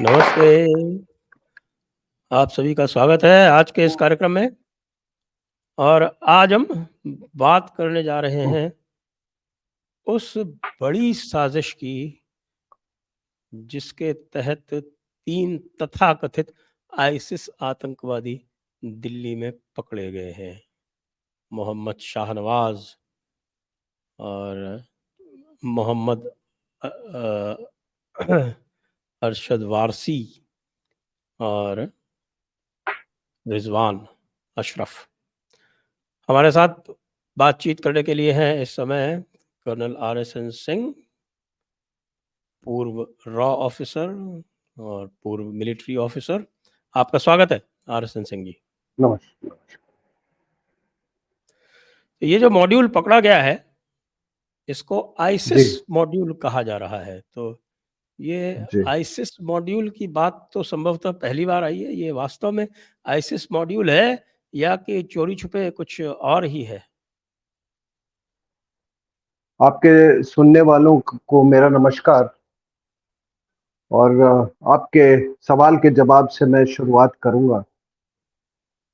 नमस्ते। आप सभी का स्वागत है आज के इस कार्यक्रम में और आज हम बात करने जा रहे हैं उस बड़ी साजिश की जिसके तहत 3 तथाकथित आईसिस आतंकवादी दिल्ली में पकड़े गए हैं। मोहम्मद शाहनवाज और मोहम्मद अरशद वारसी और रिजवान अशरफ। हमारे साथ बातचीत करने के लिए हैं इस समय कर्नल RSN सिंह, पूर्व रॉ ऑफिसर और पूर्व मिलिट्री ऑफिसर। आपका स्वागत है RSN सिंह जी। नमस्कार। तो ये जो मॉड्यूल पकड़ा गया है इसको आईसिस जी मॉड्यूल कहा जा रहा है। तो ये जी आईसिस मॉड्यूल की बात तो संभवतः पहली बार आई है। ये वास्तव में आईसिस मॉड्यूल है या कि चोरी छुपे कुछ और ही है? आपके सुनने वालों को मेरा नमस्कार और आपके सवाल के जवाब से मैं शुरुआत करूंगा।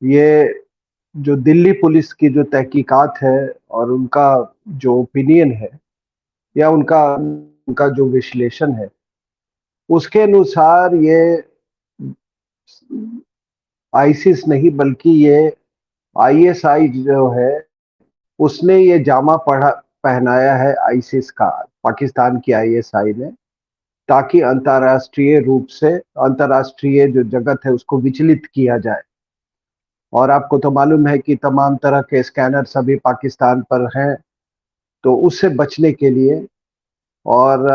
ये जो दिल्ली पुलिस की जो तहकीकात है और उनका जो ओपिनियन है या उनका जो विश्लेषण है उसके अनुसार ये आईसिस नहीं बल्कि ये आईएसआई जो है उसने ये जामा पहनाया है आईसिस का, पाकिस्तान की आईएसआई ने, ताकि अंतर्राष्ट्रीय रूप से अंतर्राष्ट्रीय जो जगत है उसको विचलित किया जाए। और आपको तो मालूम है कि तमाम तरह के स्कैनर सभी पाकिस्तान पर हैं, तो उससे बचने के लिए और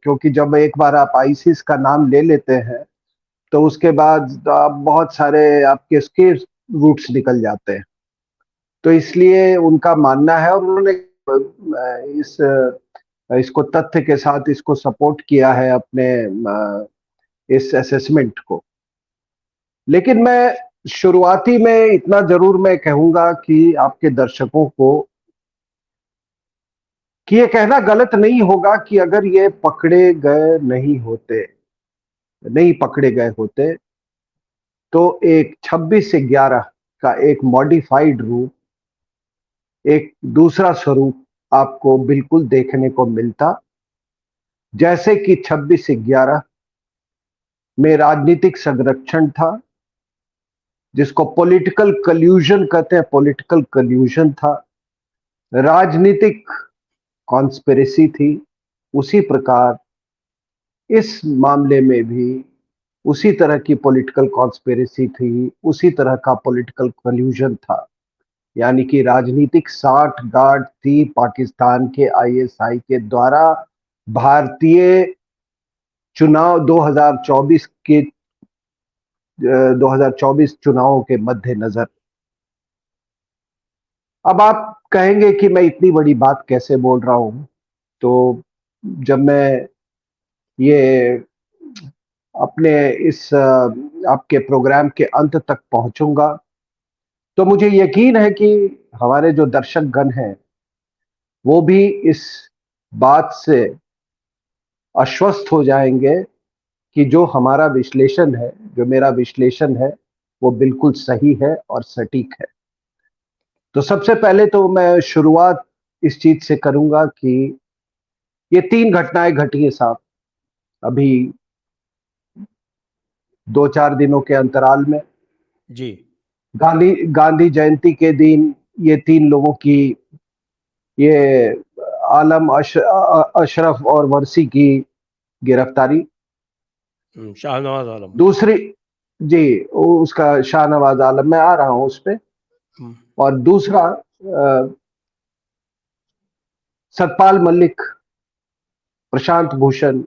क्योंकि जब एक बार आप आईसिस का नाम ले लेते हैं तो उसके बाद आप बहुत सारे आपके स्केप रूट्स निकल जाते हैं। तो इसलिए उनका मानना है और उन्होंने इस इसको तथ्य के साथ इसको सपोर्ट किया है अपने इस असेसमेंट को। लेकिन मैं शुरुआती में इतना जरूर मैं कहूंगा कि आपके दर्शकों को कि ये कहना गलत नहीं होगा कि अगर ये नहीं पकड़े गए होते तो एक 26/11 का एक मॉडिफाइड रूप, एक दूसरा स्वरूप आपको बिल्कुल देखने को मिलता। जैसे कि 26/11 में राजनीतिक संरक्षण था, जिसको पॉलिटिकल कल्यूजन कहते हैं, पॉलिटिकल कल्यूजन था, राजनीतिक कॉन्स्पिरेसी थी। उसी प्रकार इस मामले में भी उसी तरह की पॉलिटिकल कॉन्स्पिरेसी थी, उसी तरह का पॉलिटिकल कल्यूजन था। यानी कि राजनीतिक साठगांठ थी पाकिस्तान के आईएसआई के द्वारा भारतीय चुनाव 2024 चुनावों के मद्देनजर। अब आप कहेंगे कि मैं इतनी बड़ी बात कैसे बोल रहा हूं, तो जब मैं ये अपने इस आपके प्रोग्राम के अंत तक पहुंचूंगा तो मुझे यकीन है कि हमारे जो दर्शक गण हैं वो भी इस बात से आश्वस्त हो जाएंगे कि जो हमारा विश्लेषण है, जो मेरा विश्लेषण है, वो बिल्कुल सही है और सटीक है। तो सबसे पहले तो मैं शुरुआत इस चीज से करूंगा कि ये 3 घटनाएं घटी है साहब, अभी 2-4 दिनों के अंतराल में। जी। गांधी जयंती के दिन ये 3 लोगों की, ये अशरफ और वर्सी की गिरफ्तारी। शाहनवाज आलम। दूसरी, जी, उसका शाहनवाज आलम, मैं आ रहा हूं उस पे। और दूसरा सतपाल मलिक, प्रशांत भूषण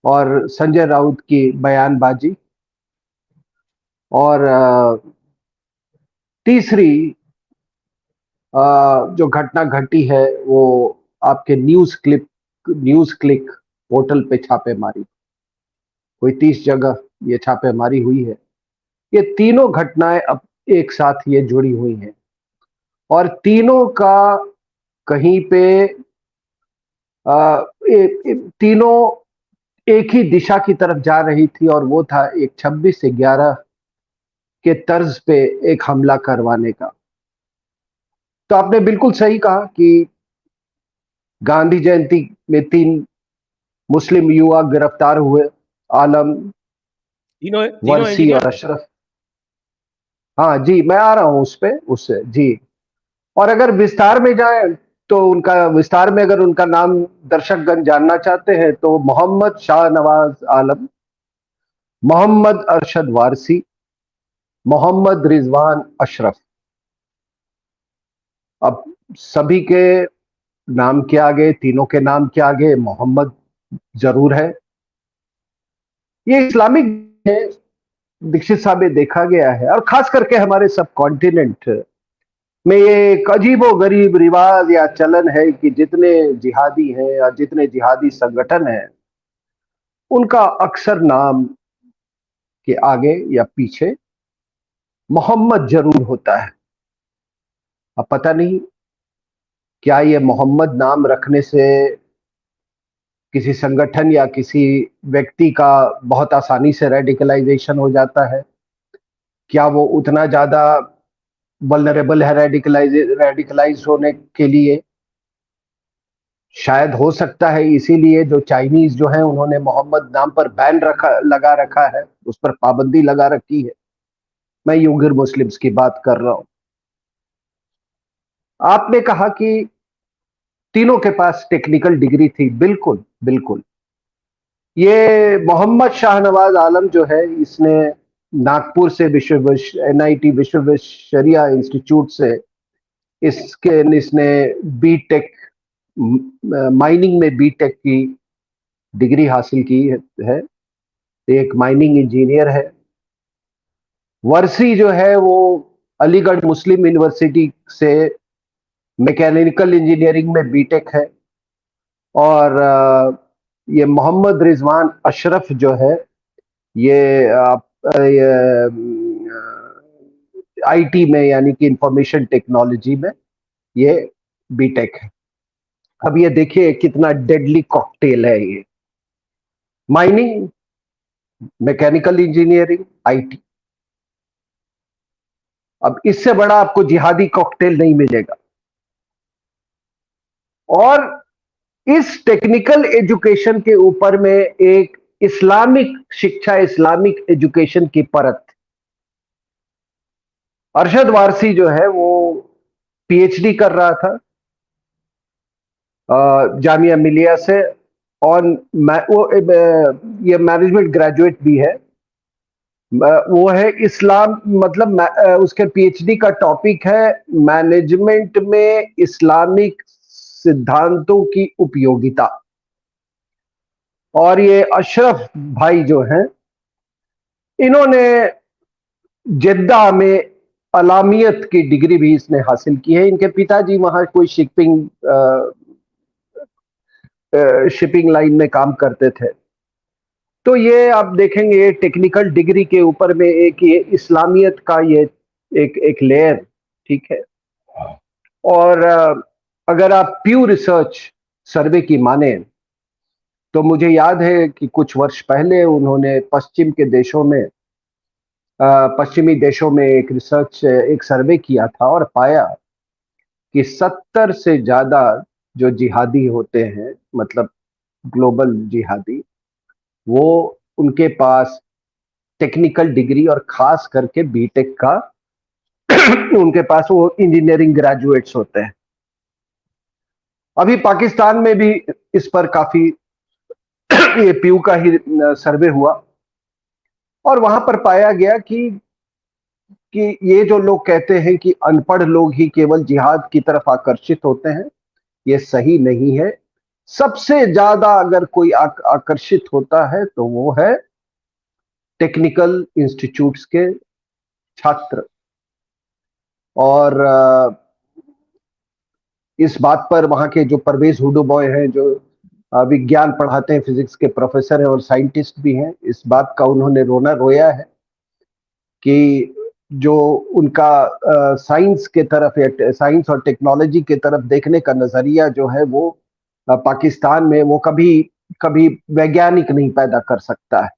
और संजय राउत की बयानबाजी। और तीसरी जो घटना घटी है वो आपके न्यूज क्लिक पोर्टल पे छापेमारी, कोई 30 जगह ये छापेमारी हुई है। ये तीनों घटनाएं अब एक साथ ये जुड़ी हुई हैं और तीनों का कहीं पे तीनों एक ही दिशा की तरफ जा रही थी, और वो था एक 26/11 के तर्ज पे एक हमला करवाने का। तो आपने बिल्कुल सही कहा कि गांधी जयंती में 3 मुस्लिम युवा गिरफ्तार हुए, आलम, तीनों तीनों वर्सी और इंजीनियर थे। अशरफ। हाँ जी, मैं आ रहा हूं उस पे, उससे जी। और अगर विस्तार में जाए तो उनका विस्तार में अगर उनका नाम दर्शकगण जानना चाहते हैं तो मोहम्मद शाहनवाज आलम, मोहम्मद अरशद वारसी, मोहम्मद रिजवान अशरफ। अब सभी के नाम के आगे, तीनों के नाम के आगे मोहम्मद जरूर है। ये इस्लामिक है, दीक्षित साहब, ये देखा गया है, और खास करके हमारे सब कॉन्टिनेंट में ये एक अजीबो गरीब रिवाज या चलन है कि जितने जिहादी हैं या जितने जिहादी संगठन हैं, उनका अक्सर नाम के आगे या पीछे मोहम्मद जरूर होता है। अब पता नहीं क्या ये मोहम्मद नाम रखने से किसी संगठन या किसी व्यक्ति का बहुत आसानी से रेडिकलाइजेशन हो जाता है, क्या वो उतना ज्यादा वल्नरेबल है रेडिकलाइज होने के लिए। शायद हो सकता है इसीलिए जो चाइनीज जो है उन्होंने मोहम्मद नाम पर बैन लगा रखा है, उस पर पाबंदी लगा रखी है। मैं यूगर मुस्लिम्स की बात कर रहा हूं। आपने कहा कि तीनों के पास टेक्निकल डिग्री थी, बिल्कुल बिल्कुल। ये मोहम्मद शाहनवाज आलम जो है, इसने नागपुर से NIT विश्व शरिया इंस्टीट्यूट से इसने बीटेक, माइनिंग में बीटेक की डिग्री हासिल की है। एक माइनिंग इंजीनियर है। वर्सी जो है वो अलीगढ़ मुस्लिम यूनिवर्सिटी से मैकेनिकल इंजीनियरिंग में बीटेक है। और ये मोहम्मद रिजवान अशरफ जो है, ये आईटी में यानी कि इंफॉर्मेशन टेक्नोलॉजी में ये बीटेक है। अब ये देखिए कितना डेडली कॉकटेल है ये, माइनिंग, मैकेनिकल इंजीनियरिंग, आईटी। अब इससे बड़ा आपको जिहादी कॉकटेल नहीं मिलेगा। और इस टेक्निकल एजुकेशन के ऊपर में एक इस्लामिक शिक्षा, इस्लामिक एजुकेशन की परत। अरशद वारसी जो है वो पीएचडी कर रहा था जामिया मिलिया से, और ये मैनेजमेंट ग्रेजुएट भी है। वो है इस्लाम, मतलब उसके पीएचडी का टॉपिक है मैनेजमेंट में इस्लामिक सिद्धांतों की उपयोगिता। और ये अशरफ भाई जो हैं, इन्होंने जेद्दा में अलामियत की डिग्री भी इसने हासिल की है। इनके पिताजी वहां कोई शिपिंग लाइन में काम करते थे। तो ये आप देखेंगे ये टेक्निकल डिग्री के ऊपर में एक ये इस्लामियत का ये एक लेयर, ठीक है। और अगर आप प्यू रिसर्च सर्वे की माने तो मुझे याद है कि कुछ वर्ष पहले उन्होंने पश्चिमी देशों में एक सर्वे किया था, और पाया कि 70 से ज्यादा जो जिहादी होते हैं, मतलब ग्लोबल जिहादी, वो उनके पास टेक्निकल डिग्री और खास करके बीटेक का उनके पास वो इंजीनियरिंग ग्रेजुएट्स होते हैं। अभी पाकिस्तान में भी इस पर काफी ये प्यू का ही सर्वे हुआ, और वहां पर पाया गया कि ये जो लोग कहते हैं कि अनपढ़ लोग ही केवल जिहाद की तरफ आकर्षित होते हैं, ये सही नहीं है। सबसे ज्यादा अगर कोई आकर्षित होता है तो वो है टेक्निकल इंस्टीट्यूट्स के छात्र। और इस बात पर वहां के जो परवेज हुडू बॉय हैं, जो विज्ञान पढ़ाते हैं, फिजिक्स के प्रोफेसर हैं और साइंटिस्ट भी हैं, इस बात का उन्होंने रोना रोया है कि जो उनका साइंस के तरफ या साइंस और टेक्नोलॉजी के तरफ देखने का नजरिया जो है वो पाकिस्तान में वो कभी कभी वैज्ञानिक नहीं पैदा कर सकता है,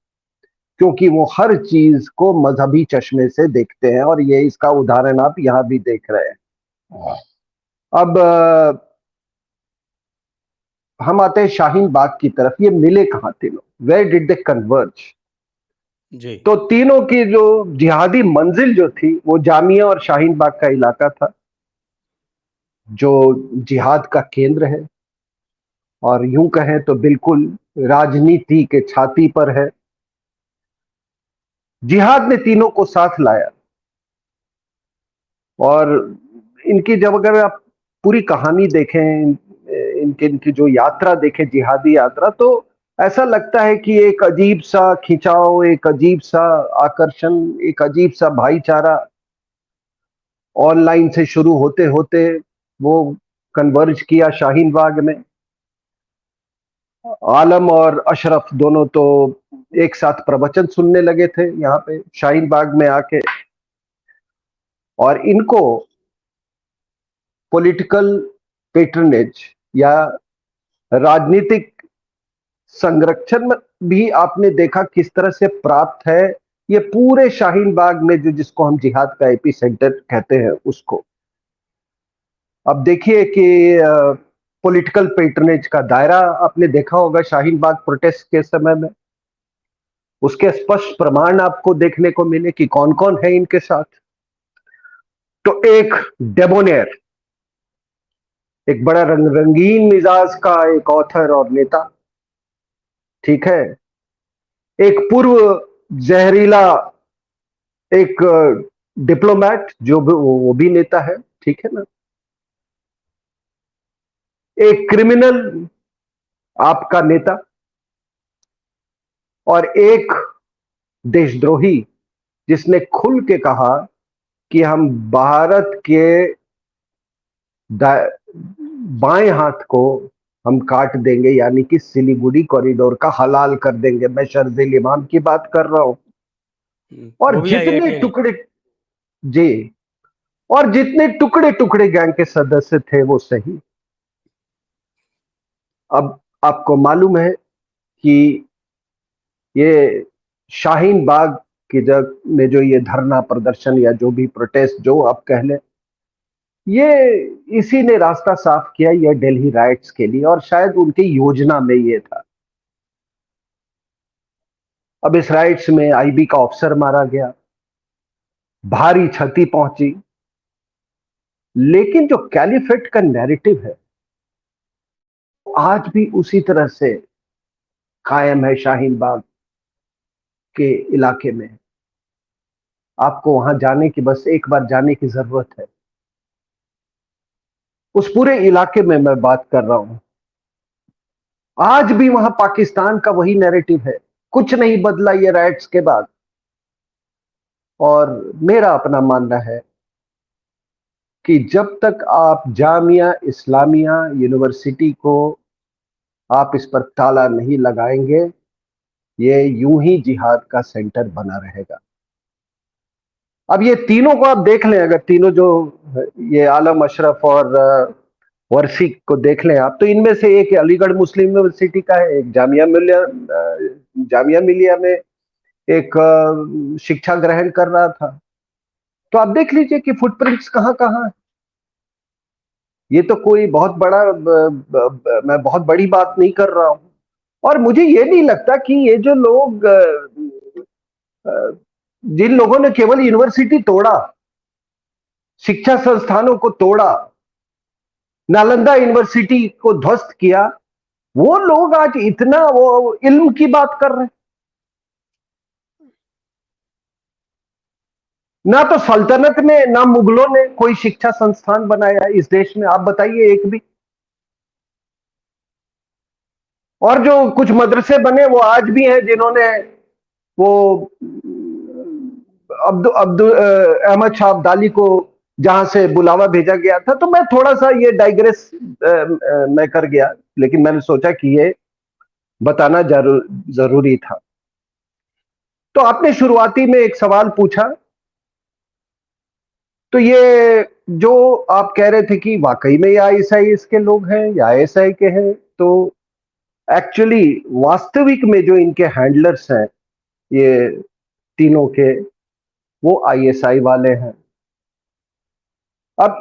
क्योंकि वो हर चीज को मजहबी चश्मे से देखते हैं, और ये इसका उदाहरण आप यहां भी देख रहे हैं। अब हम आते हैं शाहीन बाग की तरफ। ये मिले कहां तीनों? Where did they converge? जी। तो तीनों की जो जिहादी मंजिल जो थी वो जामिया और शाहीन बाग का इलाका था, जो जिहाद का केंद्र है, और यूं कहें तो बिल्कुल राजनीति के छाती पर है। जिहाद ने तीनों को साथ लाया, और इनकी जब अगर आप पूरी कहानी देखें, इनकी जो यात्रा देखें, जिहादी यात्रा, तो ऐसा लगता है कि एक अजीब सा खिंचाव, एक अजीब सा आकर्षण, एक अजीब सा भाईचारा ऑनलाइन से शुरू होते होते वो कन्वर्ज किया शाहीन बाग में। आलम और अशरफ दोनों तो एक साथ प्रवचन सुनने लगे थे यहाँ पे शाहीन बाग में आके, और इनको पॉलिटिकल पेट्रनेज या राजनीतिक संरक्षण भी आपने देखा किस तरह से प्राप्त है। ये पूरे शाहीन बाग में, जो जिसको हम जिहाद का एपी सेंटर कहते हैं, उसको अब देखिए कि पॉलिटिकल पेट्रनेज का दायरा आपने देखा होगा शाहीन बाग प्रोटेस्ट के समय में। उसके स्पष्ट प्रमाण आपको देखने को मिले कि कौन कौन है इनके साथ। तो एक डेबोनेयर, एक बड़ा रंगीन मिजाज का एक ऑथर और नेता, ठीक है, एक पूर्व जहरीला एक डिप्लोमैट जो वो भी नेता है, ठीक है ना, एक क्रिमिनल आपका नेता, और एक देशद्रोही जिसने खुल के कहा कि हम भारत के बाएं हाथ को हम काट देंगे, यानी कि सिलीगुड़ी कॉरिडोर का हलाल कर देंगे। मैं शर्जील इमाम की बात कर रहा हूं। वो और भी आएगा जितने कि नहीं? टुकड़े, जी, और जितने टुकड़े टुकड़े गैंग के सदस्य थे वो सही। अब आपको मालूम है कि ये शाहीन बाग की जगह में जो ये धरना प्रदर्शन या जो भी प्रोटेस्ट जो आप कह लें, ये इसी ने रास्ता साफ किया ये दिल्ली राइट्स के लिए, और शायद उनकी योजना में ये था। अब इस राइट्स में आईबी का ऑफिसर मारा गया, भारी क्षति पहुंची, लेकिन जो कैलिफेट का नैरेटिव है आज भी उसी तरह से कायम है शाहीन बाग के इलाके में। आपको वहां जाने की, बस एक बार जाने की जरूरत है। उस पूरे इलाके में मैं बात कर रहा हूं, आज भी वहां पाकिस्तान का वही नैरेटिव है, कुछ नहीं बदला ये राइट्स के बाद। और मेरा अपना मानना है कि जब तक आप जामिया इस्लामिया यूनिवर्सिटी को आप इस पर ताला नहीं लगाएंगे, ये यूं ही जिहाद का सेंटर बना रहेगा। अब ये तीनों को आप देख लें, अगर तीनों जो ये आलम, अशरफ और वर्सी को देख लें आप, तो इनमें से एक अलीगढ़ मुस्लिम यूनिवर्सिटी का है, एक जामिया मिलिया में एक शिक्षा ग्रहण कर रहा था। तो आप देख लीजिए कि फुटप्रिंट्स कहां कहां है। ये तो कोई बहुत बड़ा मैं बहुत बड़ी बात नहीं कर रहा हूं। और मुझे ये नहीं लगता कि ये जो लोग जिन लोगों ने केवल यूनिवर्सिटी तोड़ा, शिक्षा संस्थानों को तोड़ा, नालंदा यूनिवर्सिटी को ध्वस्त किया, वो लोग आज इतना वो इल्म की बात कर रहे हैं। ना तो सल्तनत ने, ना मुगलों ने कोई शिक्षा संस्थान बनाया इस देश में, आप बताइए एक भी। और जो कुछ मदरसे बने वो आज भी हैं, जिन्होंने वो अब्दुल अहमद शाह अब्दाली को जहां से बुलावा भेजा गया था। तो मैं थोड़ा सा ये डाइग्रेस मैं कर गया, लेकिन मैंने सोचा कि ये बताना जरूरी था। तो आपने शुरुआती में एक सवाल पूछा, तो ये जो आप कह रहे थे कि वाकई में ये आईएसआई इसके लोग हैं या आईएसआई के हैं, तो एक्चुअली वास्तविक में जो इनके हैंडलर्स हैं ये तीनों के, वो आईएसआई वाले हैं। अब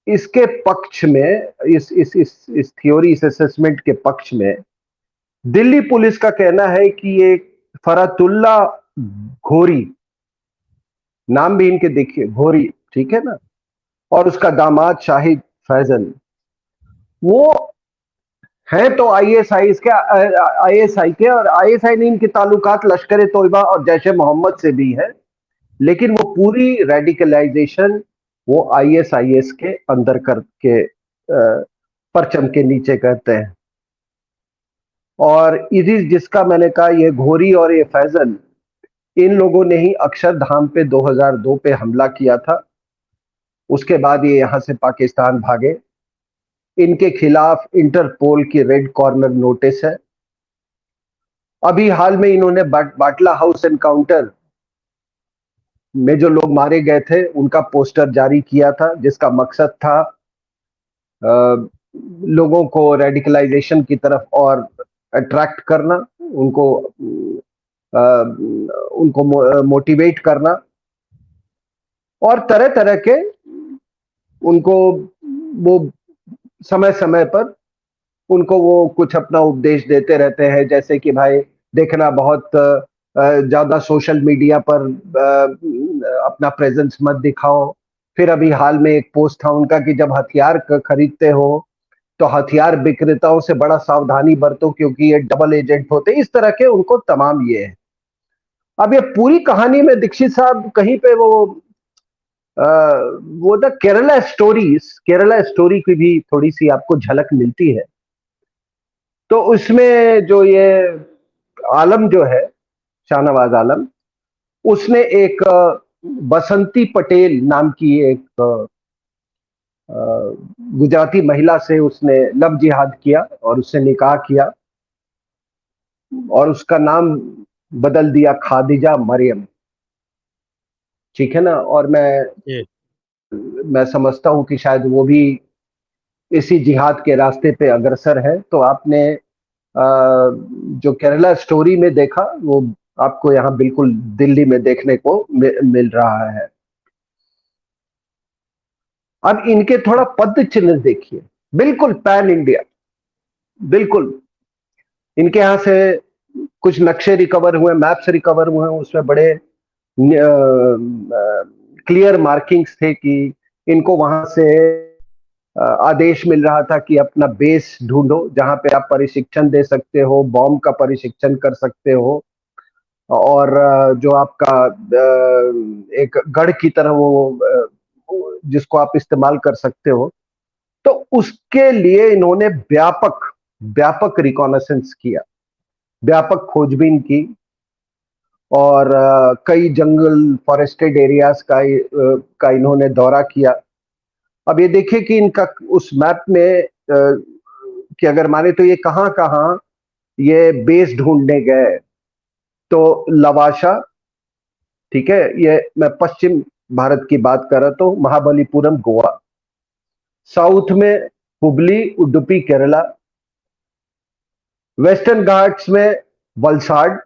इसके पक्ष में, इस थ्योरी, इस असेसमेंट के पक्ष में दिल्ली पुलिस का कहना है कि ये फरतुल्ला घोरी, नाम भी इनके देखिए घोरी, ठीक है ना, और उसका दामाद शाहिद फैजल, वो हैं तो आईएसआई के, और आईएसआई ने इनके ताल्लुकात लश्कर तोयबा और जैश ए मोहम्मद से भी है, लेकिन वो पूरी रेडिकलाइजेशन वो आईएसआईएस के अंदर करके परचम के नीचे करते हैं। और इस जिसका मैंने कहा ये घोरी और ये फैजल, इन लोगों ने ही अक्षरधाम पे 2002 पे हमला किया था। उसके बाद ये यहां से पाकिस्तान भागे। इनके खिलाफ इंटरपोल की रेड कॉर्नर नोटिस है। अभी हाल में इन्होंने बाटला हाउस एनकाउंटर में जो लोग मारे गए थे उनका पोस्टर जारी किया था, जिसका मकसद था लोगों को रेडिकलाइजेशन की तरफ और अट्रैक्ट करना, उनको मोटिवेट करना, और तरह तरह के उनको वो समय समय पर उनको वो कुछ अपना उपदेश देते रहते हैं, जैसे कि भाई देखना, बहुत ज्यादा सोशल मीडिया पर अपना प्रेजेंस मत दिखाओ। फिर अभी हाल में एक पोस्ट था उनका कि जब हथियार खरीदते हो तो हथियार विक्रेताओं से बड़ा सावधानी बरतो क्योंकि ये डबल एजेंट होते। इस तरह के उनको तमाम ये है। अब ये पूरी कहानी में दीक्षित साहब कहीं पे वो द केरला स्टोरी की भी थोड़ी सी आपको झलक मिलती है। तो उसमें जो ये आलम जो है, शाहनवाज आलम, उसने एक बसंती पटेल नाम की एक गुजराती महिला से उसने लव जिहाद किया और उससे निकाह किया और उसका नाम बदल दिया खादिजा मरियम, ठीक है ना। और मैं समझता हूं कि शायद वो भी इसी जिहाद के रास्ते पे अग्रसर है। तो आपने जो केरला स्टोरी में देखा वो आपको यहाँ बिल्कुल दिल्ली में देखने को मिल रहा है। अब इनके थोड़ा पद चिन्ह देखिए, बिल्कुल पैन इंडिया, बिल्कुल। इनके यहाँ से कुछ नक्शे रिकवर हुए, मैप्स रिकवर हुए, उसमें बड़े क्लियर मार्किंग्स थे कि इनको वहां से आदेश मिल रहा था कि अपना बेस ढूंढो जहां पे आप प्रशिक्षण दे सकते हो, बॉम्ब का प्रशिक्षण कर सकते हो, और जो आपका एक गढ़ की तरह वो जिसको आप इस्तेमाल कर सकते हो। तो उसके लिए इन्होंने व्यापक रिकॉनेसेंस किया, व्यापक खोजबीन की, और कई जंगल फॉरेस्टेड एरियाज का इन्होंने दौरा किया। अब ये देखिए कि इनका उस मैप में कि अगर माने तो ये कहां कहां ये बेस ढूंढने गए। तो लवाशा, ठीक है, ये मैं पश्चिम भारत की बात कर रहा था, महाबलीपुरम गोवा। साउथ में हुबली उडुपी केरला। वेस्टर्न घाट्स में वलसाड,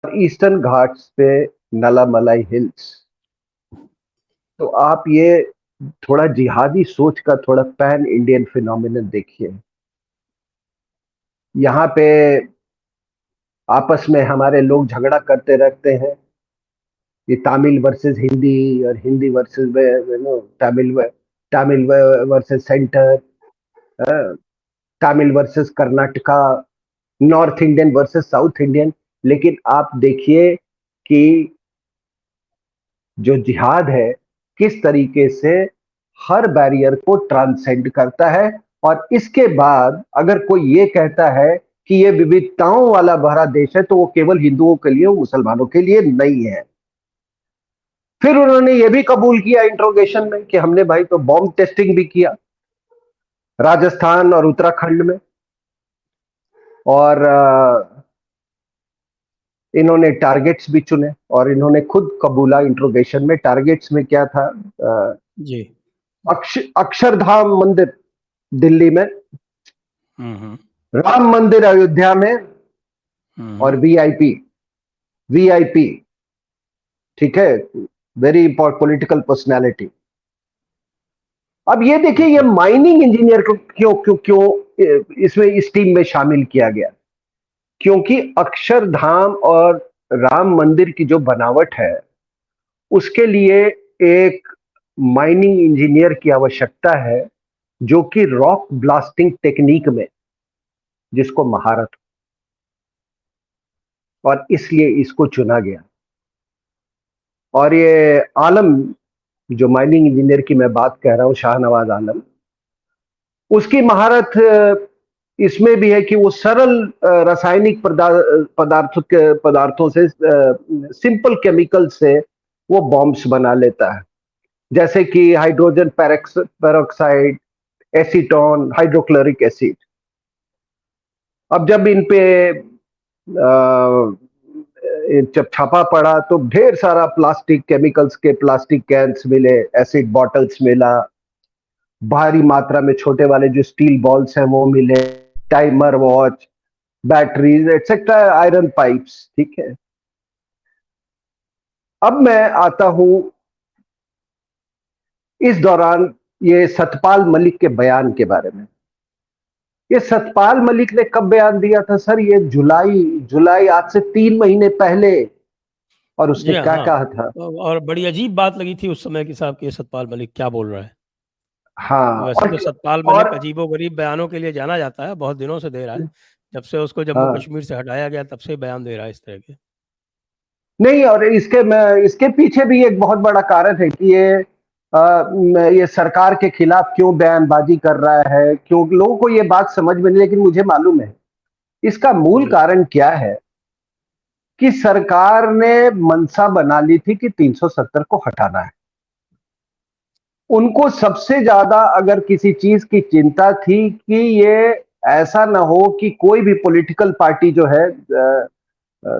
ईस्टर्न घाट्स पे नलामलाई हिल्स। तो आप ये थोड़ा जिहादी सोच का थोड़ा पैन इंडियन फिनोमिनन देखिए। यहाँ पे आपस में हमारे लोग झगड़ा करते रहते हैं, ये तमिल वर्सेस हिंदी और Hindi versus Tamil versus centre, Tamil versus Karnataka, north Indian versus south Indian. लेकिन आप देखिए कि जो जिहाद है किस तरीके से हर बैरियर को ट्रांसेंड करता है। और इसके बाद अगर कोई ये कहता है कि ये विविधताओं वाला भरा देश है तो वो केवल हिंदुओं के लिए, मुसलमानों के लिए नहीं है। फिर उन्होंने ये भी कबूल किया इंट्रोगेशन में कि हमने भाई तो बॉम्ब टेस्टिंग भी किया राजस्थान और उत्तराखंड में। और इन्होंने टारगेट्स भी चुने और इन्होंने खुद कबूला इंट्रोगेशन में। टारगेट्स में क्या था? जी, अक्षरधाम मंदिर दिल्ली में, राम मंदिर अयोध्या में और वीआईपी, वीआईपी, ठीक है, वेरी इंपॉर्टेंट पॉलिटिकल पर्सनैलिटी। अब ये देखिए, ये माइनिंग इंजीनियर को क्यों क्यों क्यों इसमें इस टीम में शामिल किया गया? क्योंकि अक्षरधाम और राम मंदिर की जो बनावट है उसके लिए एक माइनिंग इंजीनियर की आवश्यकता है जो कि रॉक ब्लास्टिंग टेक्निक में जिसको महारत हो, और इसलिए इसको चुना गया। और ये आलम, जो माइनिंग इंजीनियर की मैं बात कह रहा हूं, शाहनवाज आलम, उसकी महारत इसमें भी है कि वो सरल रासायनिक पदार्थों से, सिंपल केमिकल से वो बॉम्ब्स बना लेता है, जैसे कि hydrogen peroxide, acetone, hydrochloric acid. अब जब इन पे जब छापा पड़ा तो ढेर सारा प्लास्टिक केमिकल्स के प्लास्टिक कैंस मिले, एसिड बॉटल्स मिला, भारी मात्रा में छोटे वाले जो स्टील बॉल्स हैं वो मिले, timer watch, batteries etcetera, iron pipes, ठीक है। अब मैं आता हूं इस दौरान ये सतपाल मलिक के बयान के बारे में। ये सतपाल मलिक ने कब बयान दिया था सर? ये जुलाई आज से 3 महीने पहले। और उसने जी क्या हाँ, कहा था? और बड़ी अजीब बात लगी थी उस समय कि साहब कि सतपाल मलिक क्या बोल रहा है। हाँ, वैसे तो सतपाल मलिक और अजीबो-गरीब बयानों के लिए जाना जाता है, बहुत दिनों से दे रहा है। जब से उसको जम्मू हाँ, कश्मीर से हटाया गया तब से बयान दे रहा है इस तरह के। नहीं, और इसके पीछे भी एक बहुत बड़ा कारण है कि ये सरकार के खिलाफ क्यों बयानबाजी कर रहा है, क्यों लोगों को ये बात समझ में नहीं, लेकिन मुझे मालूम है इसका मूल जी। कारण क्या है। कि सरकार ने मंशा बना ली थी कि 370 को हटाना है। उनको सबसे ज्यादा अगर किसी चीज की चिंता थी कि ये ऐसा ना हो कि कोई भी पॉलिटिकल पार्टी जो है,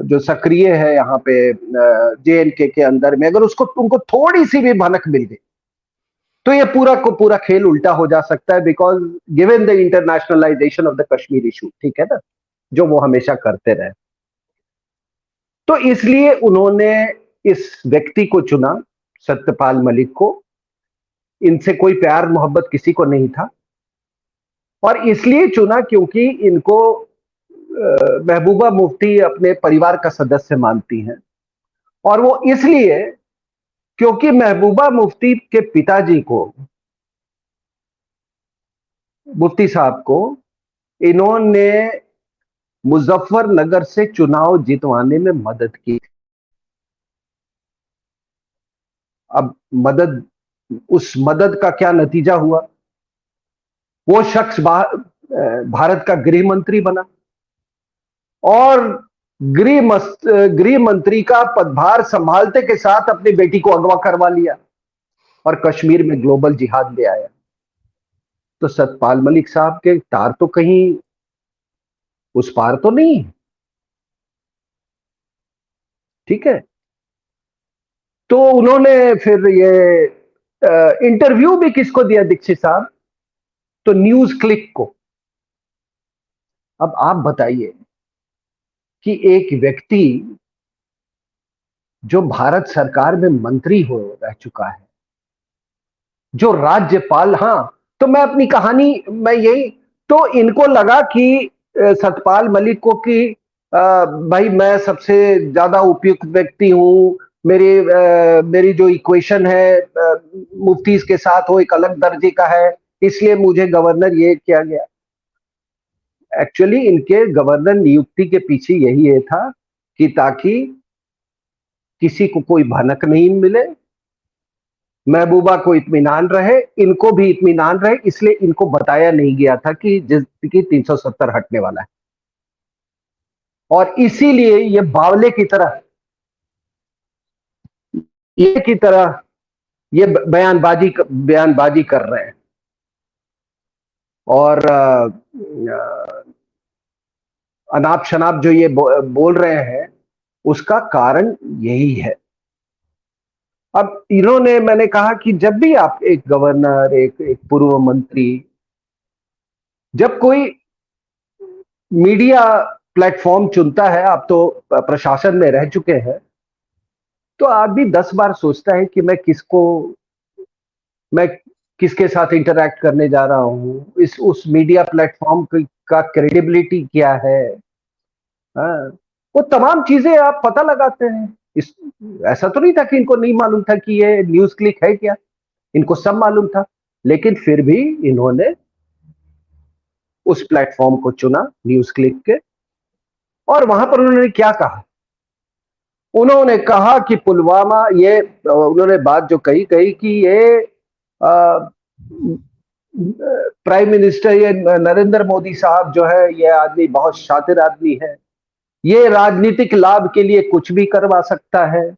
जो सक्रिय है यहाँ पे जेएनके के अंदर में, अगर उसको उनको थोड़ी सी भी भनक मिल गई तो ये पूरा को पूरा खेल उल्टा हो जा सकता है, because given the internationalisation of the Kashmir issue, ठीक है ना, जो वो हमेशा करते रहे। तो इसलिए उन्होंने इस व्यक्ति को चुना, सत्यपाल मलिक को। इनसे कोई प्यार मोहब्बत किसी को नहीं था, और इसलिए चुना क्योंकि इनको महबूबा मुफ्ती अपने परिवार का सदस्य मानती हैं। और वो इसलिए क्योंकि महबूबा मुफ्ती के पिताजी को, मुफ्ती साहब को, इन्होंने मुजफ्फरनगर से चुनाव जितवाने में मदद की। अब उस मदद का क्या नतीजा हुआ? वो शख्स भारत का गृह मंत्री बना, और गृह मंत्री का पदभार संभालते के साथ अपनी बेटी को अगवा करवा लिया और कश्मीर में ग्लोबल जिहाद ले आया। तो सतपाल मलिक साहब के तार तो कहीं उस पार तो नहीं, ठीक है। तो उन्होंने फिर ये इंटरव्यू भी किसको दिया दीक्षित साहब? तो न्यूज क्लिक को। अब आप बताइए कि एक व्यक्ति जो भारत सरकार में मंत्री हो रह चुका है, जो राज्यपाल, हाँ, तो मैं अपनी कहानी मैं यही, तो इनको लगा कि सतपाल मलिक को कि भाई मैं सबसे ज्यादा उपयुक्त व्यक्ति हूं, मेरी जो इक्वेशन है मुफ्तीज के साथ वो एक अलग दर्जे का है, इसलिए मुझे गवर्नर ये किया गया। एक्चुअली इनके गवर्नर नियुक्ति के पीछे यही है था कि ताकि किसी को कोई भनक नहीं मिले, महबूबा को इत्मीनान रहे, इनको भी इत्मीनान रहे, इसलिए इनको बताया नहीं गया था कि जिसकी 370 हटने वाला है। और इसीलिए ये बावले की तरह ये बयानबाजी कर रहे हैं। और अनाप शनाप जो ये बोल रहे हैं उसका कारण यही है। अब इन्होंने, मैंने कहा कि जब भी आप एक गवर्नर, एक पूर्व मंत्री, जब कोई मीडिया प्लेटफॉर्म चुनता है, आप तो प्रशासन में रह चुके हैं, तो आदमी 10 बार सोचता है कि मैं किसके साथ इंटरैक्ट करने जा रहा हूँ, उस मीडिया प्लेटफॉर्म का क्रेडिबिलिटी क्या है। हाँ, वो तमाम चीजें आप पता लगाते हैं। इस ऐसा तो नहीं था कि इनको नहीं मालूम था कि ये न्यूज क्लिक है क्या, इनको सब मालूम था, लेकिन फिर भी इन्होंने उस प्लेटफॉर्म को चुना, न्यूज क्लिक के। और वहां पर उन्होंने क्या कहा? उन्होंने कहा कि पुलवामा, ये उन्होंने बात जो कही कही कि ये प्राइम मिनिस्टर, ये नरेंद्र मोदी साहब जो है, ये आदमी बहुत शातिर आदमी है, ये राजनीतिक लाभ के लिए कुछ भी करवा सकता है।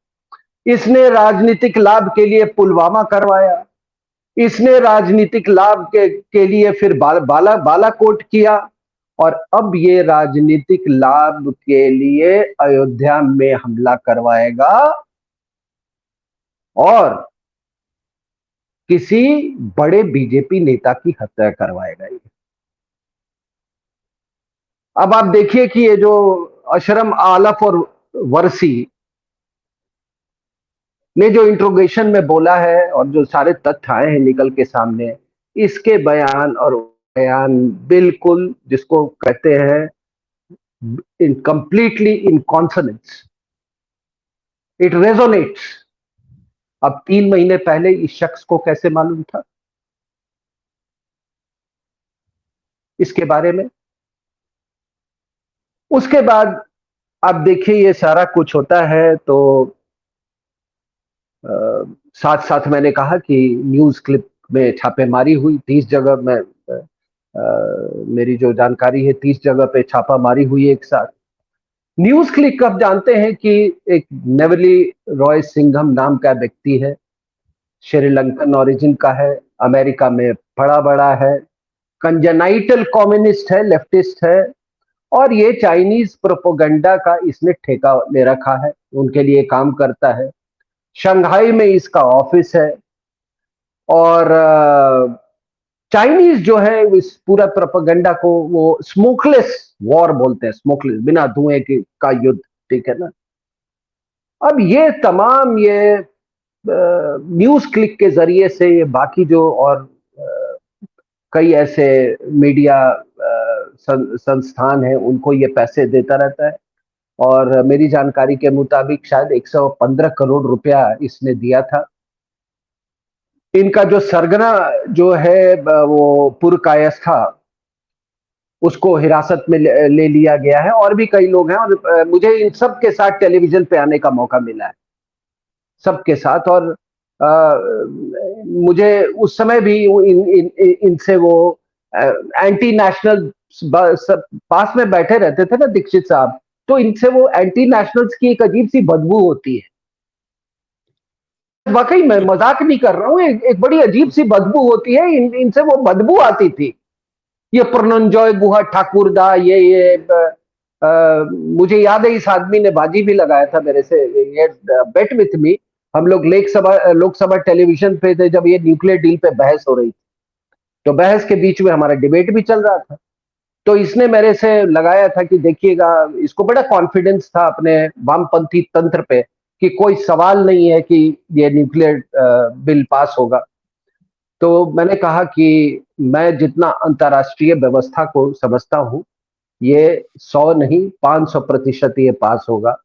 इसने राजनीतिक लाभ के लिए पुलवामा करवाया, इसने राजनीतिक लाभ के लिए फिर बालाकोट किया, और अब ये राजनीतिक लाभ के लिए अयोध्या में हमला करवाएगा और किसी बड़े बीजेपी नेता की हत्या करवाएगा। अब आप देखिए कि ये जो अशरम आलफ और वर्सी ने जो इंट्रोगेशन में बोला है और जो सारे तथ्य आए हैं निकल के सामने, इसके बयान बिल्कुल जिसको कहते हैं in completely in consonance, it resonates. अब 3 महीने पहले इस शख्स को कैसे मालूम था इसके बारे में? उसके बाद आप देखिए ये सारा कुछ होता है, तो साथ साथ मैंने कहा कि न्यूज क्लिप में छापेमारी हुई 30 जगह में। मेरी जो जानकारी है 30 जगह पे छापामारी हुई एक साथ। न्यूज क्लिक आप जानते हैं कि एक नेवली रॉय सिंघम नाम का व्यक्ति है, श्रीलंकन ओरिजिन का है, अमेरिका में पड़ा बड़ा है, कंजेनाइटल कम्युनिस्ट है, लेफ्टिस्ट है, और ये चाइनीज प्रोपोगंडा का इसने ठेका ले रखा है, उनके लिए काम करता है। शंघाई में इसका ऑफिस है, और चाइनीज जो है इस पूरा प्रोपेगेंडा को वो स्मोकलेस वॉर बोलते हैं, स्मोकलेस, बिना धुएं के का युद्ध, ठीक है ना। अब ये तमाम ये न्यूज क्लिक के जरिए से ये बाकी जो और कई ऐसे मीडिया संस्थान हैं उनको ये पैसे देता रहता है, और मेरी जानकारी के मुताबिक शायद 115 करोड़ रुपया इसने दिया था। इनका जो सरगना जो है वो पुरकायस्थ था, उसको हिरासत में ले लिया गया है, और भी कई लोग हैं, और मुझे इन सब के साथ टेलीविजन पे आने का मौका मिला है, सबके साथ। और मुझे उस समय भी इनसे वो एंटी नेशनल पास में बैठे रहते थे ना दीक्षित साहब, तो इनसे वो एंटी नेशनल्स की एक अजीब सी बदबू होती है। वाकई मैं मजाक नहीं कर रहा हूँ, एक बड़ी अजीब सी बदबू होती है, इनसे वो बदबू आती थी। ये प्रनंजॉय गुहा ठाकुर दा, ये मुझे याद है इस आदमी ने बाजी भी लगाया था मेरे से, ये बेट विथ मी। हम लोग लोकसभा टेलीविजन पे थे जब ये न्यूक्लियर डील पे बहस हो रही थी, तो बहस के बीच में हमारा डिबेट भी चल रहा था, तो इसने मेरे से लगाया था कि देखिएगा, इसको बड़ा कॉन्फिडेंस था अपने वामपंथी तंत्र पे कि कोई सवाल नहीं है कि ये न्यूक्लियर बिल पास होगा। तो मैंने कहा कि मैं जितना अंतर्राष्ट्रीय व्यवस्था को समझता हूं, ये 100 नहीं 500% ये पास होगा।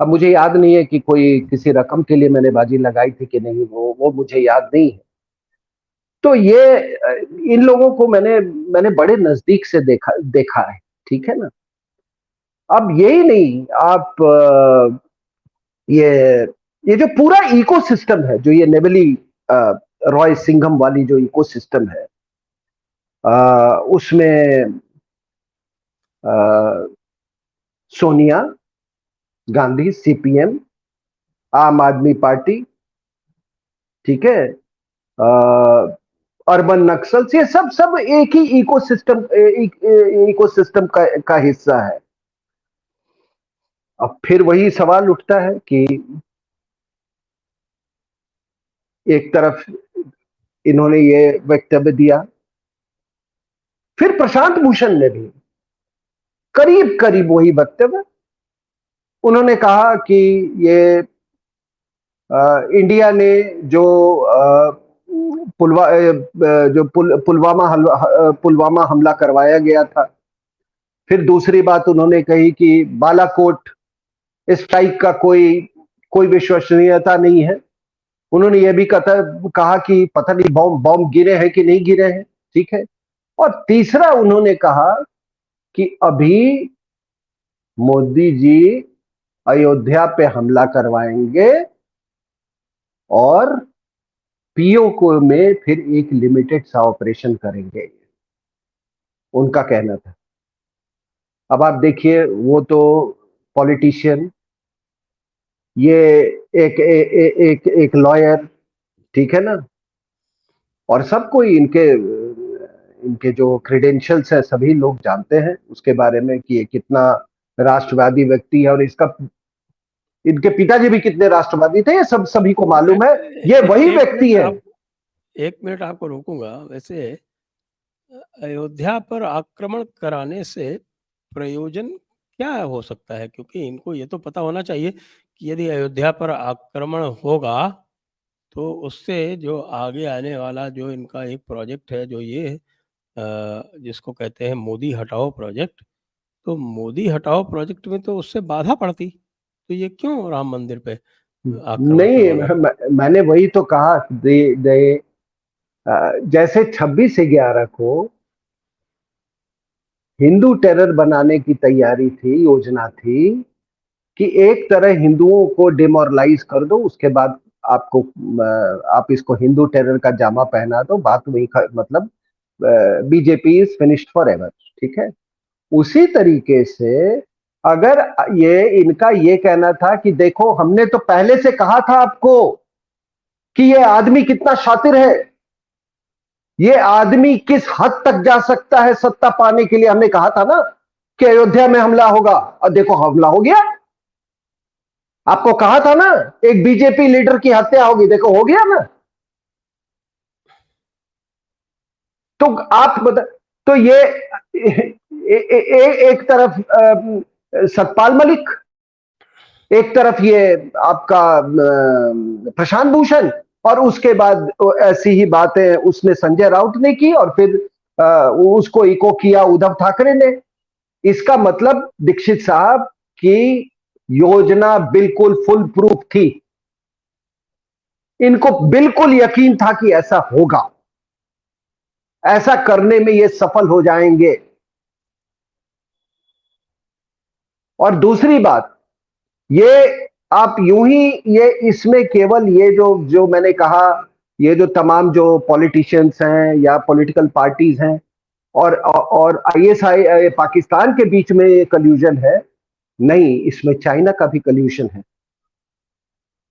अब मुझे याद नहीं है कि कोई किसी रकम के लिए मैंने बाजी लगाई थी कि नहीं, वो मुझे याद नहीं है। तो ये इन लोगों को मैंने बड़े नजदीक से देखा है, ठीक है ना। अब यही नहीं, आप ये ये जो पूरा इकोसिस्टम है, जो ये नेवली रॉय सिंघम वाली जो इकोसिस्टम है, उसमें सोनिया गांधी, सीपीएम, आम आदमी पार्टी, ठीक है, अर्बन नक्सल्स, ये सब सब एक ही इकोसिस्टम का हिस्सा है। अब फिर वही सवाल उठता है कि एक तरफ इन्होंने ये वक्तव्य दिया, फिर प्रशांत भूषण ने भी करीब करीब वही वक्तव्य। उन्होंने कहा कि ये इंडिया ने जो पुलवामा हमला करवाया गया था। फिर दूसरी बात उन्होंने कही कि बालाकोट स्ट्राइक का कोई विश्वसनीयता नहीं है। उन्होंने यह भी कहा कि पता नहीं बॉम्ब गिरे हैं कि नहीं गिरे हैं, ठीक है। और तीसरा उन्होंने कहा कि अभी मोदी जी अयोध्या पे हमला करवाएंगे और पीओके में फिर एक लिमिटेड सा ऑपरेशन करेंगे, उनका कहना था। अब आप देखिए, वो तो पॉलिटिशियन, ये एक लॉयर, ठीक है ना, और सब कोई इनके जो क्रेडेंशियल्स है सभी लोग जानते हैं उसके बारे में कि ये कितना राष्ट्रवादी व्यक्ति है, और इनके पिताजी भी कितने राष्ट्रवादी थे, ये सभी को मालूम है। ये वही व्यक्ति है। एक मिनट आपको रोकूंगा। वैसे अयोध्या पर आक्रमण कराने से प्रयोजन क्या हो सकता है, क्योंकि इनको ये तो पता होना चाहिए कि यदि अयोध्या पर आक्रमण होगा तो उससे जो आगे आने वाला जो इनका एक प्रोजेक्ट है, जो ये जिसको कहते हैं मोदी हटाओ प्रोजेक्ट, तो मोदी हटाओ प्रोजेक्ट में तो उससे बाधा पड़ती, तो ये क्यों राम मंदिर पे आक्रमण नहीं, मैंने वही तो कहा। जैसे 26/11 को हिंदू टेरर बनाने की तैयारी थी, योजना थी कि एक तरह हिंदुओं को डिमोरलाइज कर दो, उसके बाद आप इसको हिंदू टेरर का जामा पहना दो, बात वही, मतलब BJP is finished for ever, ठीक है। उसी तरीके से अगर इनका ये कहना था कि देखो हमने तो पहले से कहा था आपको कि ये आदमी कितना शातिर है, ये आदमी किस हद तक जा सकता है सत्ता पाने के लिए, हमने कहा था ना कि अयोध्या में हमला होगा, और देखो हमला हो गया। आपको कहा था ना एक बीजेपी लीडर की हत्या होगी, देखो हो गया ना। तो आप बता, तो ये एक तरफ सतपाल मलिक, एक तरफ ये आपका प्रशांत भूषण, और उसके बाद ऐसी ही बातें उसने संजय राउत ने की, और फिर उसको इको किया उद्धव ठाकरे ने। इसका मतलब दीक्षित साहब की योजना बिल्कुल फुल प्रूफ थी, इनको बिल्कुल यकीन था कि ऐसा होगा, ऐसा करने में ये सफल हो जाएंगे। और दूसरी बात, ये आप यूं ही इसमें केवल ये जो मैंने कहा, ये जो तमाम जो पॉलिटिशियंस हैं या पॉलिटिकल पार्टीज हैं और आईएसआई पाकिस्तान के बीच में ये कल्यूजन है, नहीं, इसमें चाइना का भी कल्यूजन है।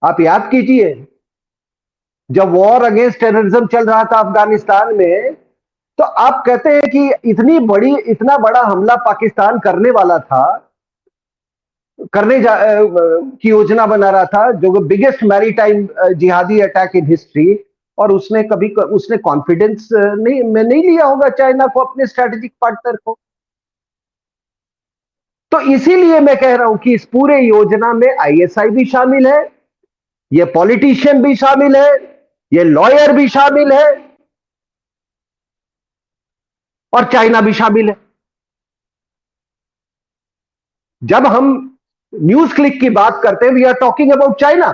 आप याद कीजिए, जब वॉर अगेंस्ट टेररिज्म चल रहा था अफगानिस्तान में, तो आप कहते हैं कि इतना बड़ा हमला पाकिस्तान करने वाला था, की योजना बना रहा था, जो बिगेस्ट मैरीटाइम जिहादी अटैक इन हिस्ट्री, और उसने कॉन्फिडेंस नहीं लिया होगा चाइना को, अपने स्ट्रेटेजिक पार्टनर को। तो इसीलिए मैं कह रहा हूं कि इस पूरे योजना में आईएसआई भी शामिल है, ये पॉलिटिशियन भी शामिल है, ये लॉयर भी शामिल है, और चाइना भी शामिल है। जब हम न्यूज क्लिक की बात करते हैं, we are talking about China.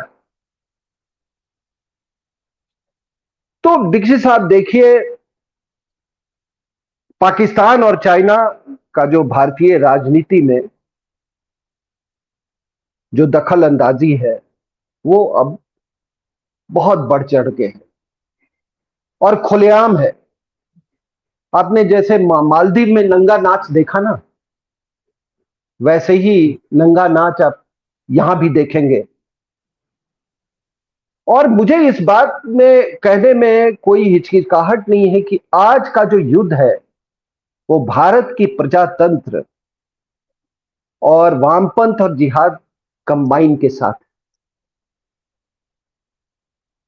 तो दीक्षित साहब देखिए, पाकिस्तान और चाइना का जो भारतीय राजनीति में जो दखल अंदाजी है, वो अब बहुत बढ़ चढ़ के है और खुलेआम है। आपने जैसे मालदीव में नंगा नाच देखा ना, वैसे ही नंगा नाच आप यहां भी देखेंगे। और मुझे इस बात में कहने में कोई हिचकिचाहट नहीं है कि आज का जो युद्ध है वो भारत की प्रजातंत्र और वामपंथ और जिहाद कंबाइन के साथ।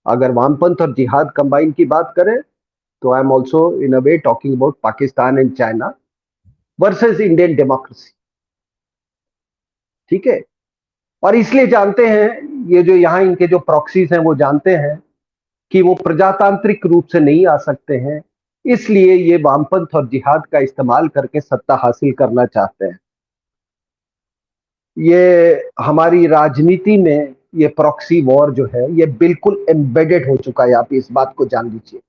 अगर वामपंथ और जिहाद कंबाइन की बात करें तो I am also in a way talking about Pakistan and China versus Indian democracy. ठीक है। और इसलिए जानते हैं, ये जो यहाँ इनके जो प्रॉक्सीज हैं वो जानते हैं कि वो प्रजातांत्रिक रूप से नहीं आ सकते हैं, इसलिए ये वामपंथ और जिहाद का इस्तेमाल करके सत्ता हासिल करना चाहते हैं। ये हमारी राजनीति में ये प्रॉक्सी वॉर जो है ये बिल्कुल एम्बेडेड हो चुका है, आप इस बात को जान लीजिए,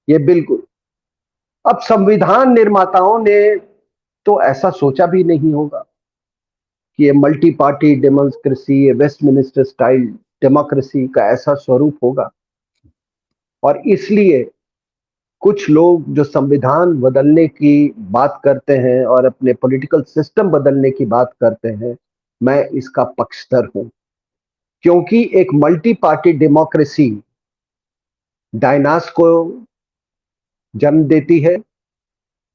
ये बिल्कुल। अब संविधान निर्माताओं ने तो ऐसा सोचा भी नहीं होगा कि ये मल्टी पार्टी डेमोक्रेसी, ये वेस्टमिनिस्टर स्टाइल डेमोक्रेसी का ऐसा स्वरूप होगा। और इसलिए कुछ लोग जो संविधान बदलने की बात करते हैं और अपने पॉलिटिकल सिस्टम बदलने की बात करते हैं, मैं इसका पक्षधर हूं, क्योंकि एक मल्टी पार्टी डेमोक्रेसी डायनास को जन्म देती है।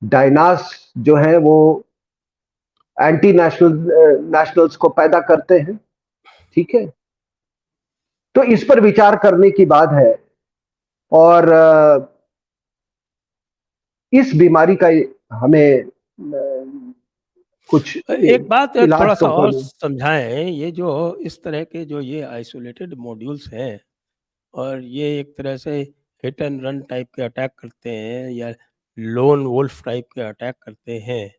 डायनास जो है वो एंटी नेशनल्स को पैदा करते हैं, ठीक है। तो इस पर विचार करने की बात है। और इस बीमारी का हमें कुछ एक बात इलाज थोड़ा तो सा और करना। समझाएं, ये जो इस तरह के जो ये आइसोलेटेड मॉड्यूल्स हैं और ये एक तरह से हिट एंड रन टाइप के अटैक करते हैं या लोन वुल्फ टाइप के अटैक करते हैं।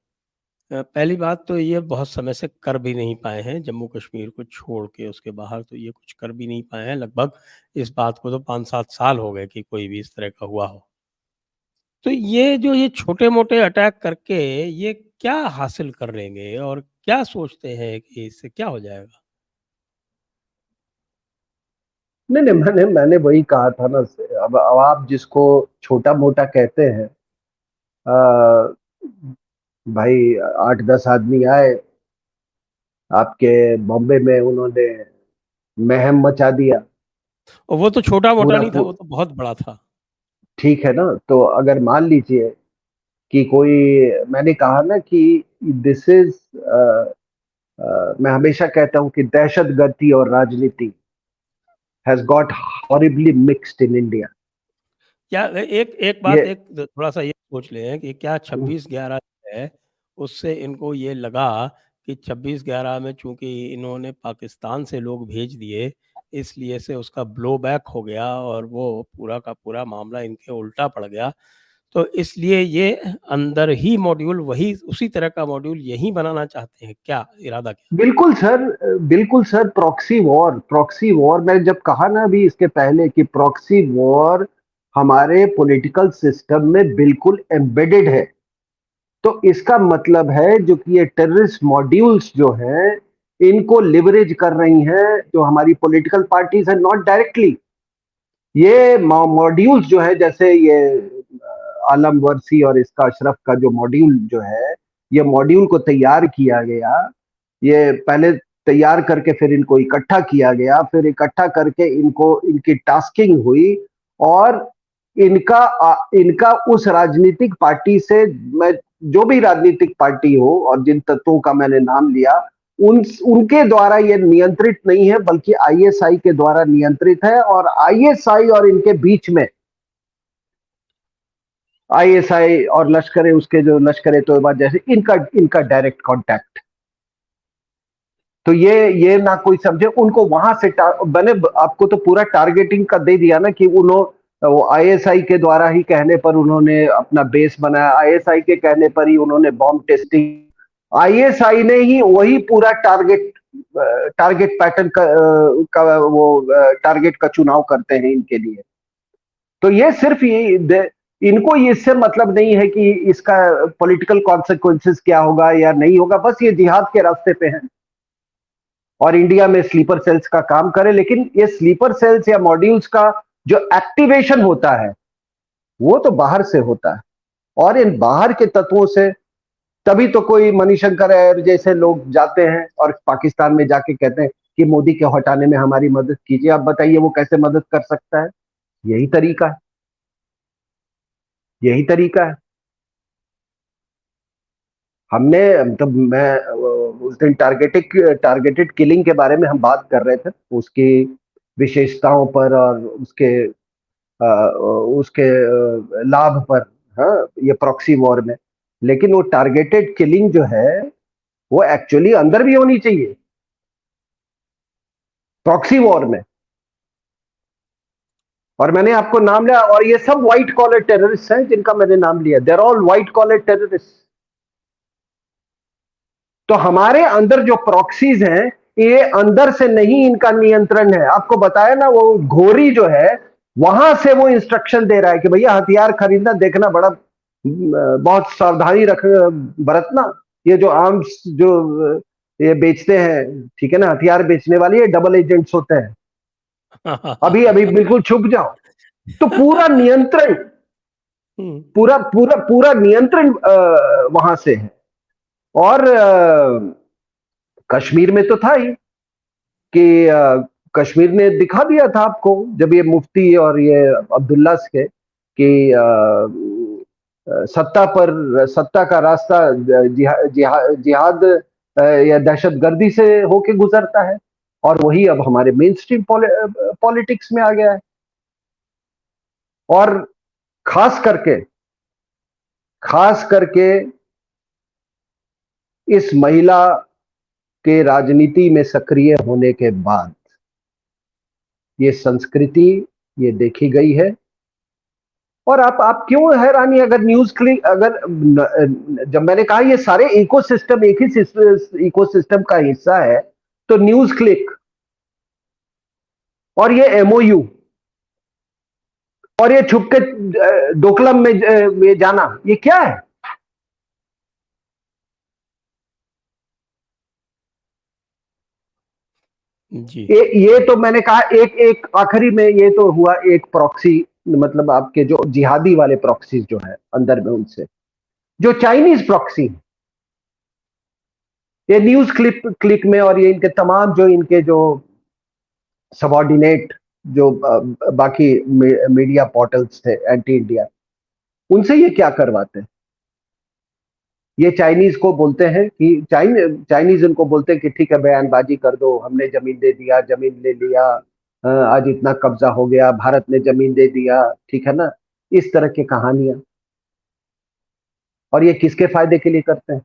पहली बात तो ये बहुत समय से कर भी नहीं पाए हैं, जम्मू कश्मीर को छोड़ के उसके बाहर तो ये कुछ कर भी नहीं पाए हैं। लगभग इस बात को तो 5-7 साल हो गए कि कोई भी इस तरह का हुआ हो। तो ये जो ये छोटे-मोटे अटैक करके ये क्या हासिल कर लेंगे और क्या सोचते हैं कि इससे क्या हो जाएगा? नहीं नहीं, मैंने वही कहा था ना। अब आप जिसको छोटा मोटा कहते हैं, आ, भाई 8-10 आदमी आए आपके बॉम्बे में, उन्होंने महम मचा दिया और वो तो छोटा-मोटा पूरा नहीं था, वो तो बहुत बड़ा था। ठीक है ना। तो अगर मान लीजिए कि कोई, मैंने कहा ना कि दिस इज, मैं हमेशा कहता हूं कि दहशतगर्दी और राजनीति has got horribly mixed in India. क्या एक एक ये बात एक थोड़ा-सा ये सोच लें कि क्या 26/11 है, उससे इनको ये लगा कि 26/11 में चूँकि इन्होंने पाकिस्तान से लोग भेज दिए, इसलिए से उसका ब्लो बैक हो गया और वो पूरा का पूरा मामला इनके उल्टा पड़ गया। तो इसलिए ये अंदर ही मॉड्यूल वही उसी तरह का मॉड्यूल यहीं बनाना चाहते हैं क्या? इरादा क्या? बिल्कुल सर, बिल्कुल सर। प्रॉक्सी वॉर मैं जब कहा ना अभी इसके पहले कि प्रॉक्सी वॉर हमारे पॉलिटिकल सिस्टम में बिल्कुल एम्बेडेड है। तो इसका मतलब है जो कि ये टेररिस्ट मॉड्यूल्स जो हैं इनको लिवरेज कर रही हैं जो हमारी पॉलिटिकल पार्टीज है, नॉट डायरेक्टली। ये मॉड्यूल्स जो है, जैसे ये आलम वर्सी और इसका अशरफ का जो मॉड्यूल जो है, ये मॉड्यूल को तैयार किया गया। ये पहले तैयार करके फिर इनको इकट्ठा किया गया, फिर इकट्ठा करके इनको इनकी टास्किंग हुई। और इनका उस राजनीतिक पार्टी से, मैं जो भी राजनीतिक पार्टी हो और जिन तत्वों का मैंने नाम लिया, उनके द्वारा ये नियंत्रित नहीं है, बल्कि आईएसआई के द्वारा नियंत्रित है। और आईएसआई और इनके बीच में, आईएसआई और लश्कर उसके जो लश्कर तोयबा जैसे, इनका इनका डायरेक्ट कांटेक्ट। तो ये ना कोई समझे उनको वहां से मैंने आपको तो पूरा टारगेटिंग का दे दिया ना कि वो आईएसआई के द्वारा ही कहने पर उन्होंने अपना बेस बनाया, आईएसआई के कहने पर ही उन्होंने बॉम्ब टेस्टिंग, आईएसआई ने ही वही पूरा टारगेट पैटर्न का वो टारगेट का चुनाव करते हैं इनके लिए। तो ये सिर्फ इनको ये इससे मतलब नहीं है कि इसका पॉलिटिकल कॉन्सिक्वेंसेस क्या होगा या नहीं होगा, बस ये जिहाद के रास्ते पे है और इंडिया में स्लीपर सेल्स का काम करे। लेकिन ये स्लीपर सेल्स या मॉड्यूल्स का जो एक्टिवेशन होता है वो तो बाहर से होता है। और इन बाहर के तत्वों से तभी तो कोई मणिशंकर अय्यर जैसे लोग जाते हैं और पाकिस्तान में जाके कहते हैं कि मोदी के हटाने में हमारी मदद कीजिए। आप बताइए वो कैसे मदद कर सकता है? यही तरीका है, यही तरीका है। हमने, मतलब मैं उस दिन टारगेटेड किलिंग के बारे में हम बात कर रहे थे, उसकी विशेषताओं पर और उसके लाभ पर, हाँ, ये प्रॉक्सी वॉर में। लेकिन वो टारगेटेड किलिंग जो है वो एक्चुअली अंदर भी होनी चाहिए प्रॉक्सी वॉर में। और मैंने आपको नाम लिया, और ये सब व्हाइट कॉलर टेररिस्ट हैं जिनका मैंने नाम लिया, देर ऑल व्हाइट कॉलर टेररिस्ट। तो हमारे अंदर जो प्रॉक्सीज हैं, ये अंदर से नहीं, इनका नियंत्रण है। आपको बताया ना, वो घोरी जो है वहां से वो इंस्ट्रक्शन दे रहा है कि भैया हथियार खरीदना, देखना बड़ा बहुत सावधानी रख बरतना। ये जो आर्म्स जो ये बेचते हैं, ठीक है ना, हथियार बेचने वाले ये डबल एजेंट्स होते हैं। अभी अभी बिल्कुल छुप जाओ। तो पूरा नियंत्रण, पूरा पूरा पूरा नियंत्रण वहां से है। और कश्मीर में तो था ही कि कश्मीर ने दिखा दिया था आपको, जब ये मुफ्ती और ये अब्दुल्ला के कि सत्ता का रास्ता जिहाद या दहशतगर्दी से होके गुजरता है, और वही अब हमारे मेन स्ट्रीम पॉलिटिक्स में आ गया है। और खास करके इस महिला के राजनीति में सक्रिय होने के बाद ये संस्कृति ये देखी गई है। और आप क्यों हैरानी, अगर न्यूज क्लिक, अगर जब मैंने कहा ये सारे इकोसिस्टम एक ही इकोसिस्टम का हिस्सा है, तो न्यूज क्लिक और ये एमओयू और ये छुप के डोकलम में जाना, ये क्या है? जी। ये तो मैंने कहा एक आखिरी में, ये तो हुआ एक प्रॉक्सी, मतलब आपके जो जिहादी वाले प्रॉक्सीज जो है अंदर में, उनसे जो चाइनीज प्रॉक्सी, ये न्यूज क्लिक में, और ये इनके तमाम जो इनके जो सबॉर्डिनेट जो बाकी मीडिया पोर्टल्स थे एंटी इंडिया, उनसे ये क्या करवाते हैं? ये चाइनीज को बोलते हैं कि चाइनीज उनको बोलते हैं कि ठीक है बयानबाजी कर दो, हमने जमीन दे दिया, जमीन ले लिया, आज इतना कब्जा हो गया, भारत ने जमीन दे दिया, ठीक है ना, इस तरह की कहानियां। और ये किसके फायदे के लिए करते हैं?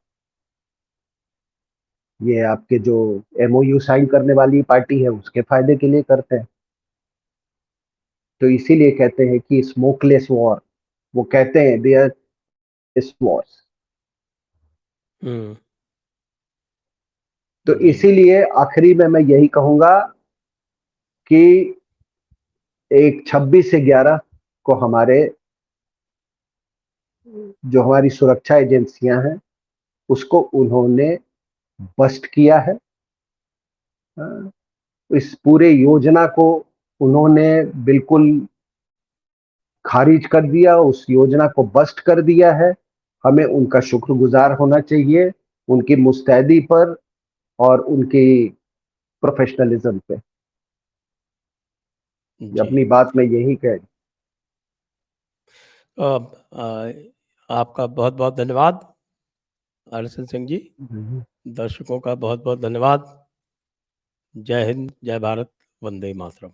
ये आपके जो एमओयू साइन करने वाली पार्टी है उसके फायदे के लिए करते हैं। तो इसीलिए कहते हैं कि स्मोकलेस वॉर, वो कहते हैं देयर इज वॉर्स। तो जी। इसीलिए आखिरी में मैं यही कहूंगा कि एक 26 से 11 को हमारे जो हमारी सुरक्षा एजेंसियां हैं उसको उन्होंने बस्ट किया है। इस पूरे योजना को उन्होंने बिल्कुल खारिज कर दिया, उस योजना को बस्ट कर दिया है। हमें उनका शुक्रगुजार होना चाहिए, उनकी मुस्तैदी पर और उनकी प्रोफेशनलिज्म पे। जी। अपनी बात में यही कह। आपका बहुत बहुत धन्यवाद RSN सिंह जी। दर्शकों का बहुत बहुत धन्यवाद। जय हिंद, जय भारत, वंदे मातरम।